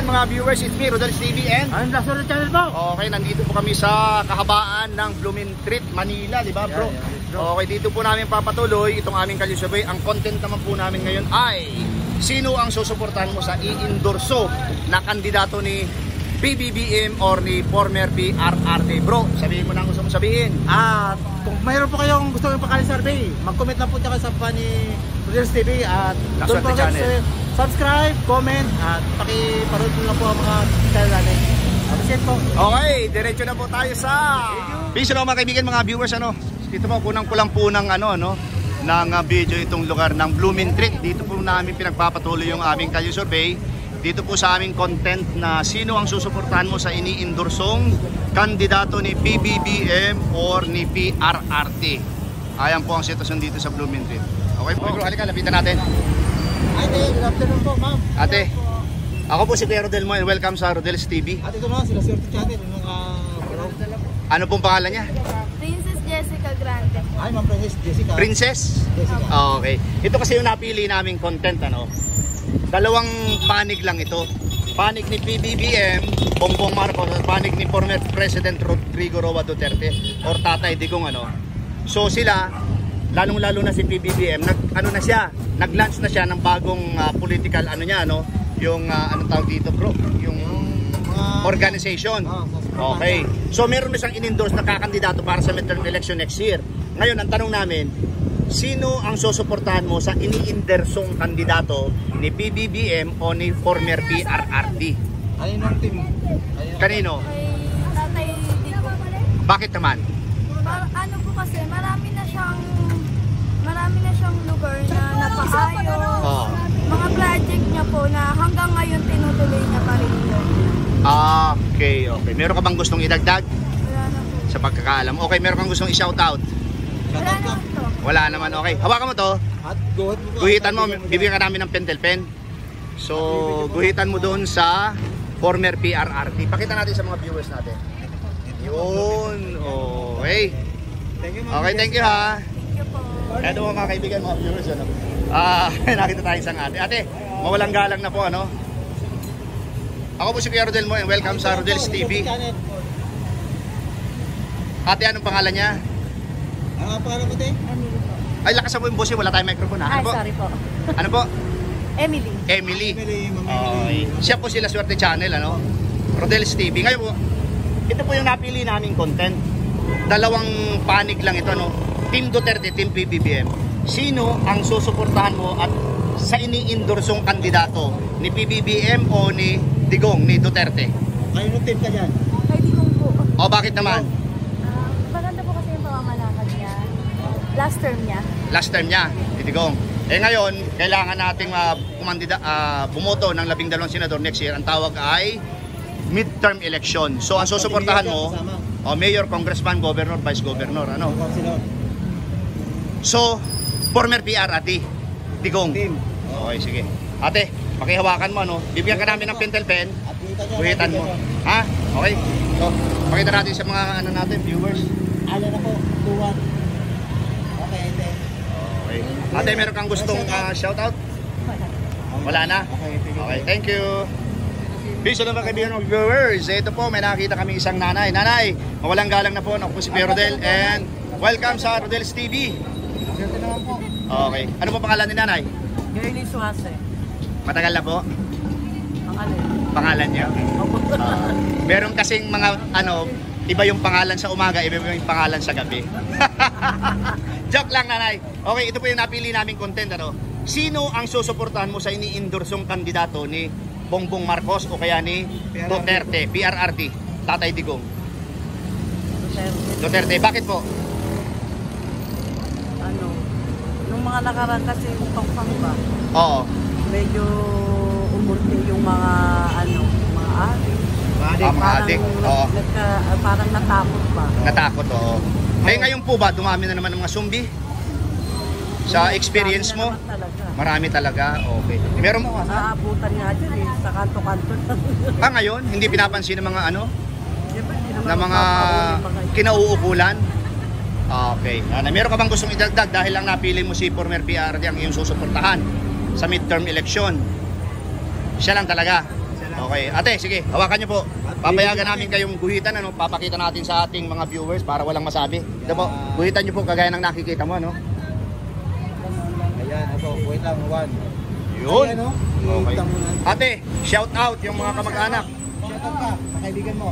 mga viewers, it's me, Rodel's TV and Ang Lasuro Channel po. okay, nandito po kami sa kahabaan ng Blooming Treat, Manila, di ba bro? Okay, dito po namin papatuloy itong aming kalyusabay. Ang content naman po namin ngayon ay sino ang susuportahan mo sa i-endorso na kandidato ni PBBM or ni former PRRD. Bro, sabihin mo na ang gusto mo sabihin. Kung mayroon po kayong gusto yung pakali survey, mag-comment lang po tayo sa pa ni Rodel's TV at don't forget to subscribe, comment at paki-parood po lang po ang mga channel natin. Appreciate po. Okay, diretso na po tayo sa peace mga kaibigan, mga viewers, dito po kunang-kulang po ng ng video itong lugar ng Blooming Treat. Dito po namin pinagpapatuloy yung aming kalye survey. Dito po sa aming content na sino ang susuportahan mo sa ini-endorsong kandidato ni PBBM or ni PRRD. Ayan po ang sitwasyon dito sa Blooming Treat. Okay po, bro, halika, lapitan natin. Ate, good afternoon po, ma'am. Ate, ako po si Kuya Rodel mo and welcome sa Rodel's TV. Ate, ito naman sila Lasuro Channel. Ano pong pangalan niya? Princess Jessica Grande. Ay, ma'am, Princess Jessica. Princess? Jessica. Okay. Ito kasi yung napili naming content, dalawang panig lang ito. Panig ni PBBM, Bongbong Marcos, at panig ni former President Rodrigo Roa Duterte or Tatay Digong, So sila, lalong-lalo na si PBBM, nag-launch na siya ng bagong political yung anong tawag dito, bro? Yung organization. Okay. So meron na siyang in-endorse na kakandidato para sa midterm election next year. Ngayon, ang tanong namin, sino ang susuportahan mo sa ini-endorsong kandidato ni PBBM o ni former PRRD? Alin ang team? Kanino? Kay Tatay Dico. Bakit naman? Ano po kasi, marami na siyang lugar na napaayos. Mga project niya po na hanggang ngayon tinutuloy niya pa rin yun. Okay. Meron ka bang gustong idagdag? Wala na po. Sa pagkakaalam. Okay, meron kang gustong i-shoutout? Wala na po. Wala naman, okay. Hawakan mo to. At Guhitan mo, bibigyan ka namin ng pentel pen. So, guhitan mo doon sa former PRRD. Pakita natin sa mga viewers natin. Yun, okay. Thank you, ma'am. Okay, thank you ha. Thank you po. Eto mga kaibigan, mga viewers, nakita tayo isang ate. Ate, mawalang galang na po, Ako po si Kuya Rodel mo and welcome sa Rodel's TV. Ate, anong pangalan niya? Ang pangalan mo, te? Emily po. Ay, lakasan mo yung boss, wala tayong microphone ha. Ay, Ano po? sorry po. Ano po? Emily. Emily. Ma'am Okay. Siya po si La Suerte Channel, Rodel's TV. Ngayon po, ito po yung napili naming content. Dalawang panig lang ito, Team Duterte, Team PBBM. Sino ang susuportahan mo at sa ini-endorsong kandidato ni PBBM o ni Digong, ni Duterte? Ayun ang team ka dyan. Kay Digong po. O bakit naman? Maganda po kasi yung pamamalakad niya. Last term niya. Last term niya, si Digong. Ngayon, kailangan nating bumoto ng 12 senador next year. Ang tawag ay midterm election. So, ang susuportahan mo, mayor, congressman, governor, vice governor, So, former PRRD, Digong. Okay, sige. Ate, pakihawakan mo, bibigyan ka namin ng pentel pen. Guhitan mo. Ha? Okay. So, pakita natin sa mga natin, viewers. Ano na po, 2-1. Okay, ate. Okay. Ate, meron kang gustong shoutout? Wala na? Okay, thank you. Peace naman kaibigan ng viewers. Ito po, may nakita kami isang nanay. Nanay, mawalang galang na po. Ako po si Kuya Rodel and welcome sa Rodel's TV. Ito naman po. Okay. Ano po pangalan ni nanay? Gaili Suase. Matagal na po? Pangalan. Pangalan niya? Meron kasing mga, iba yung pangalan sa umaga, iba yung pangalan sa gabi. Joke lang, nanay. Okay, ito po yung napili naming content, Sino ang susuportahan mo sa ini-endorsong kandidato ni Bongbong Marcos o kaya ni Duterte, PRRD, Tatay Digong? Duterte. Bakit po? Nung mga nakaraan kasi yung pangpang ba? Oo. Medyo umurte yung mga mga adik. Mga adik. Oo. Parang natakot ba? Natakot, oo. Ngayon po ba, dumami na naman ng mga zombie? Sa experience mo? Marami talaga. Okay. Meron mo Naabutan nga dyan sa kanto-kanto. ngayon, hindi pinapansin ng mga na mga kinauukulan? Okay. Meron ka bang gustong idagdag dahil lang napili mo si former PRRD ang iyong susuportahan sa midterm election? Siya lang talaga. Okay, ate, sige, hawakan niyo po. Papayagan namin kayong guhitan, ano, papakita natin sa ating mga viewers para walang masabi. Ito po, guhitan niyo po kagaya ng nakikita mo, ano. Ayan, ito, wait lang, one. Yun. Ayan, no? Okay. Itang mo na. Ate, shout out yung mga kamag-anak. Shout out ka, sa kaibigan mo.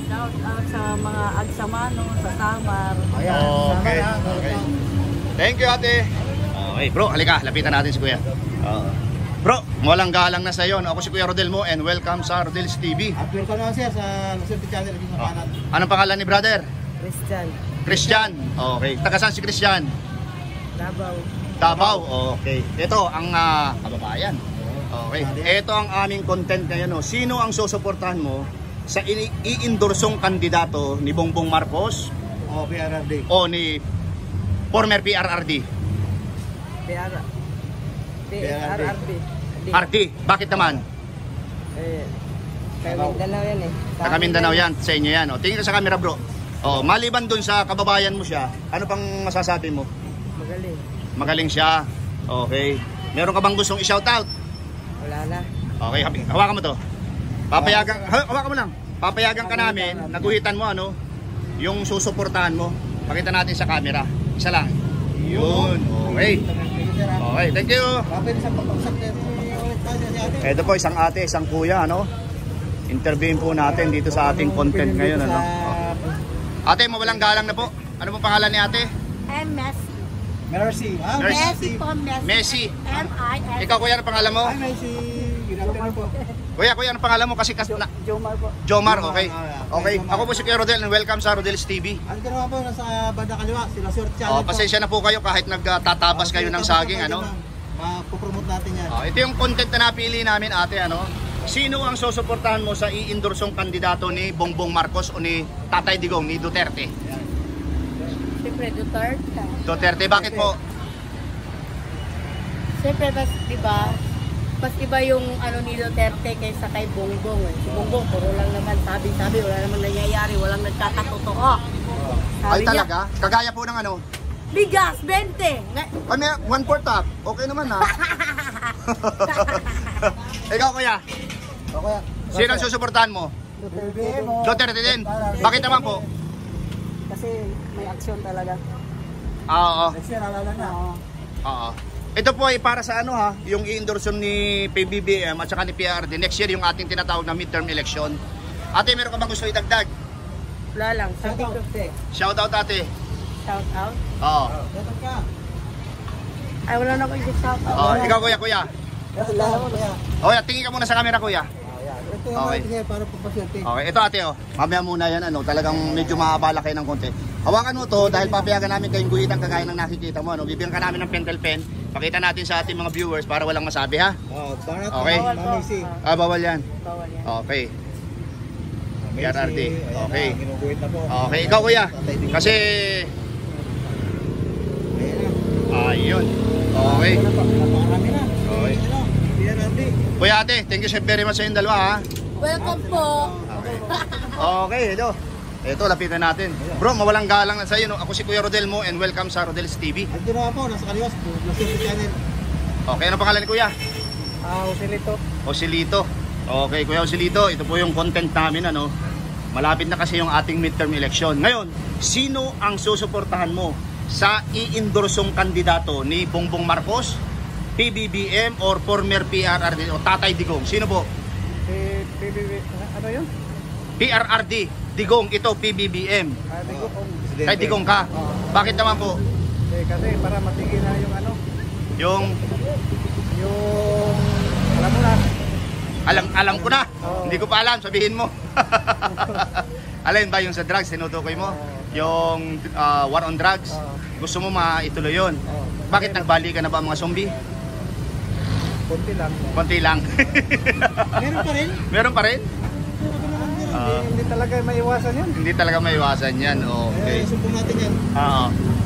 Shout out sa mga agsamano, sa Samar. Ayan, Okay, sama na, okay. welcome. Thank you, ate. Okay, bro, halika, lapitan natin si Kuya. Bro, walang galang na sa iyo. Ako si Kuya Rodel mo and welcome sa Rodel's TV. Upload ko naman siya sa Lucente Channel, yung Oh. kanan. Anong pangalan ni brother? Christian. Christian. Okay. Taga saan si Christian? Davao. Davao. Okay. Ito ang kababayan. Okay. Ito ang aming content ngayon. No? Sino ang susuportahan mo sa i-endorsong kandidato ni Bongbong Marcos O, PRRD. o ni former PRRD? PRRD. RD. Bakit naman? Kaya Mindanao yan eh. Taga Mindanao yan. Sa inyo yan. O, tingin ka sa camera, bro. O, maliban dun sa kababayan mo siya, ano pang masasabi mo? Magaling. Magaling siya. Okay. Meron ka bang gustong i-shoutout? Wala na. Okay, hawakan mo to. Papayagan, hawakan mo lang. Papayagan ka namin, naguhitan mo ano, yung susuportahan mo. Pakita natin sa camera. Isa lang. Yun. Okay. Okay, thank you. Kapit sa pagpagsak din. Ito po, isang ate, isang kuya, ano. Interviewin po natin dito sa ating content ngayon, ano. Ate, mawalang galang na po. Ano po pangalan ni ate? Messi. Mercy. Ah, Messi po, Messi. Messi. M-I-S. Ikaw, kuya, ano pangalan mo? Hi, Mercy. Good afternoon po. Kuya, ano pangalan mo? Kasi na, Jomar po. Jomar, okay. Okay, ako po si Kuya Rodel and welcome sa Rodel's TV. Ano ka naman po, nasa banda kaliwa, sila Sir Channel Oh, pasensya na po kayo kahit nagtatabas kayo ng saging, ano. Mapupromote natin yan. Oh, ito yung content na napili namin, ate, ano. Sino ang susuportahan mo sa i-endorsong kandidato ni Bongbong Marcos o ni Tatay Digong, ni Duterte? Siyempre, Duterte. Duterte, bakit po? Siyempre, diba, mas iba yung ano ni Duterte kaysa kay Bongbong. Si Bongbong, puro lang naman sabi-sabi, wala namang nangyayari, walang nagkakatotoo. Ay talaga? Kagaya po ng ano? Bigas, 20! Ay, may 1/4 up. Okay naman, ha? Ikaw, kuya. Okay. Sino ang susuportahan mo? Duterte din. Bakit naman po? Kasi may aksyon talaga. Oo. Next year, alala na. Oo. Ito po ay para sa ano ha, yung i-endorse ni PBBM at saka ni PRD next year yung ating tinatawag na midterm election. Ate, meron ka bang gusto idagdag? Wala lang. Sabi ko, Shout out, ate. shout out. Oo. Dapat ka. Ay, wala na ko yung shout out. Oh, ikaw kuya. Wala mo na. Oh, tingin ka muna sa camera kuya. Ito yung Okay. okay. Para pagpasyente. Okay, ito ate oh. Mamaya muna yan ano, talagang medyo maabala kayo ng konti. Hawakan mo to dahil papayagan namin kayong guhitan kagaya ng nakikita mo ano. Bibigyan ka namin ng pentel pen. Pakita natin sa ating mga viewers para walang masabi ha. Oh, para Okay. Bawal po. Messi. Bawal yan. Bawal yan. Okay. PRRD. Okay. Ginuguhit na po. Okay, ikaw kuya. Kasi Ayan na. ayun. Okay. Napakarami na. Okay. PRRD. Kuya ate, thank you very much sa inyong dalawa ha. Welcome po! Okay, ito. Ito, lapitan natin. Bro, mawalang galang na sa iyo. No? Ako si Kuya Rodel mo and welcome sa Rodel's TV. Ito na po, nasa kaliwas po. Lucente Channel. Okay, ano pangalan ni Kuya? Usilito. Osilito. Okay, Kuya Osilito, ito po yung content namin ano. Malapit na kasi yung ating midterm election. Ngayon, sino ang susuportahan mo sa i-endorsong kandidato ni Bongbong Marcos, PBBM or former PRRD o Tatay Digong? Sino po? Ano yun? PRRD, Digong, ito PBBM. Digong. Kay Digong ka. Bakit naman po? Kasi para matigil na yung ano, Yung yung alam mo na. alam ko na. Oo. Hindi ko pa alam, sabihin mo. Alin ba yung sa drugs, tinutukoy mo? Yung war on drugs. Gusto mo maituloy yun. Bakit nagbali ka na ba mga zombie? Kunti lang. Konti lang. Meron pa rin. Meron pa rin? Hindi talaga maiwasan yun. Hindi talaga maiwasan yan. Okay. Sumbong natin yan.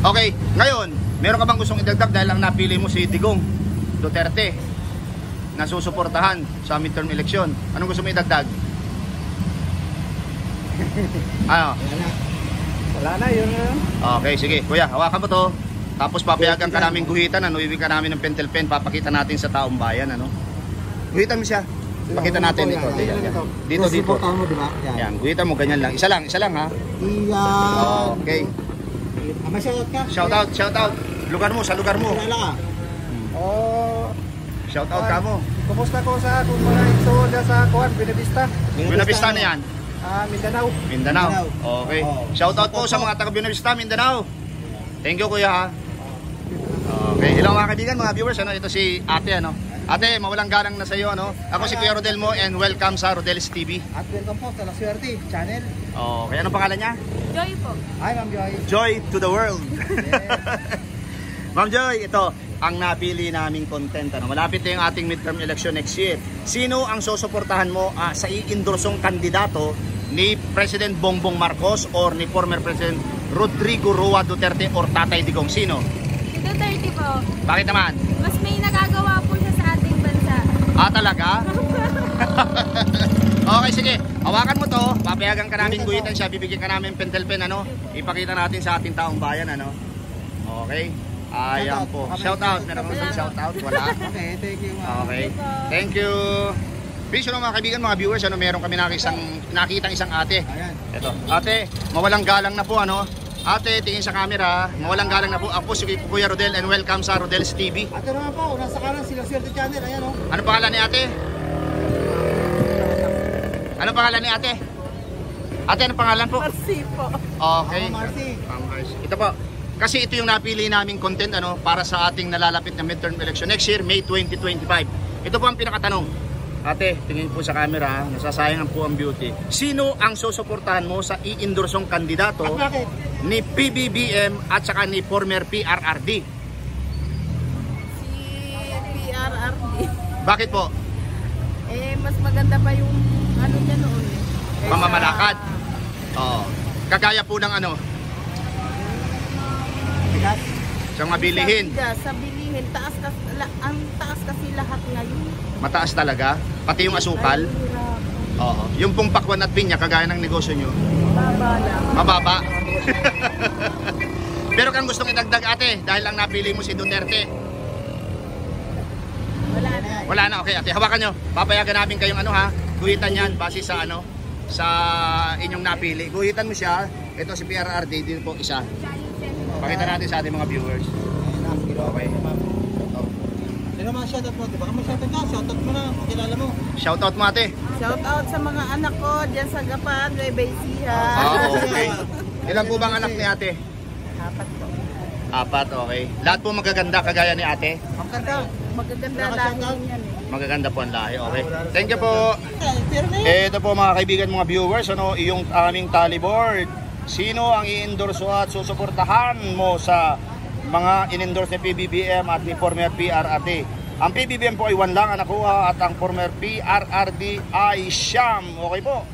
Okay, ngayon, meron ka bang gustong idagdag dahil lang napili mo si Digong Duterte na susuportahan sa midterm election? Anong gusto mo idagdag? Ano? Wala na yun. Okay, sige. Kuya, hawakan mo to. Tapos papayagan ka namin guhitan, ano, ibig ka namin ng pentel pen, papakita natin sa taong bayan, ano. Guhitan mo siya. Pakita natin ito. Dito, dito. Susuportahan mo, di ba? Yan, guhitan mo ganyan lang. Isa lang ha. Iyan. Okay. May shoutout ka? Shout out. Lugar mo, sa lugar mo. Kilala ka? Oh, Shout out ka mo. kumusta ko sa kung mga igsoon na sa Kuan, Binavista, Buena Vista na yan. Mindanao. Mindanao. Mindanao. Okay. Oh. Shout out po sa mga taga Buena Vista, Mindanao. Thank you kuya ha. Okay. Hello mga kaibigan, mga viewers, ano, ito si Ate ano. Ate, mawalang galang na sa iyo ano. Ako si Kuya Rodel mo and welcome sa Rodel's TV. At welcome po sa La Suerte channel. Okay, anong pangalan niya? Joy po. Hi, Ma'am Joy. Joy to the world. Ma'am Joy, ito ang napili naming content. Ano? Malapit na yung ating midterm election next year. Sino ang susuportahan mo sa iindorsong kandidato ni President Bongbong Marcos or ni former President Rodrigo Roa Duterte or Tatay Digong? Sino? Si Duterte po. Bakit naman? Mas may nagagawa po siya sa ating bansa. Talaga? Okay, sige. Hawakan mo to. Papayagan ka namin guhitan siya. Bibigyan ka namin pentel pen, ano? Ipakita natin sa ating taong bayan, ano? Okay. Ayan po. Shout out. Meron kang shout out? Wala? Okay, thank you. Okay. Thank you. Please, mga kaibigan, mga viewers, ano, meron kami nakitang isang ate. Ayan. Ito. Ate, mawalang galang na po, ano? Ate, tingin sa camera. Mawalang galang na po. Ako si Kuya Rodel and welcome sa Rodel's TV. At naman po, nasa kanan si La Suerte channel. Ayan o. Ano pangalan ni ate? Ano pangalan ni ate? Ate, ano pangalan po? Marcy po. Okay. Ma'am Marcy. Ma'am Marcy. Ito po. Kasi ito yung napili naming content ano para sa ating nalalapit na midterm election next year, May 2025. Ito po ang pinakatanong. Ate, tingin po sa camera, nasasayangan po ang beauty. Sino ang susuportahan mo sa iindorsong kandidato At bakit? ni PBBM at saka ni former PRRD? Si PRRD. Bakit po? Mas maganda pa yung ano niya noon. Pamamalakad. Oo. Kagaya po ng ano, Bigat. sa mga bilihin. Sa bilihin, ang taas kasi lahat ngayon. Mataas talaga. Pati yung asukal. Ay, hirap. Oo. Yung pong pakwan at pinya, kagaya ng negosyo nyo, Baba lang. mababa. Pero kang gustong idagdag ate, dahil lang napili mo si Duterte. Wala na. Wala na, okay ate. Hawakan nyo. Papayagan namin kayong ano ha. Guhitan yan base sa ano, sa inyong napili. Guhitan mo siya. Ito si PRRD, dito po isa. Pakita natin sa ating mga viewers. Okay. Sino mga shoutout mo? Baka may shoutout ka? Shoutout mo na. Pakilala mo. Shoutout mo ate. Shout out sa mga anak ko diyan sa Gapan, Nueva Ecija. Okay. Ilan po bang anak ni ate? Apat po. Apat, okay. Lahat po magaganda kagaya ni ate. Ang kanta. Magaganda Wala ka lahi shoutout? yan eh. Magaganda po ang lahi, okay. Thank you po. Pero na yun. Ito po mga kaibigan, mga viewers, ano, yung aming tally board. Sino ang i-endorso at susuportahan mo sa mga in-endorse ni PBBM at ni former PRRD? Ang PBBM po ay 1 lang ang nakuha at ang former PRRD ay 9. Okay po.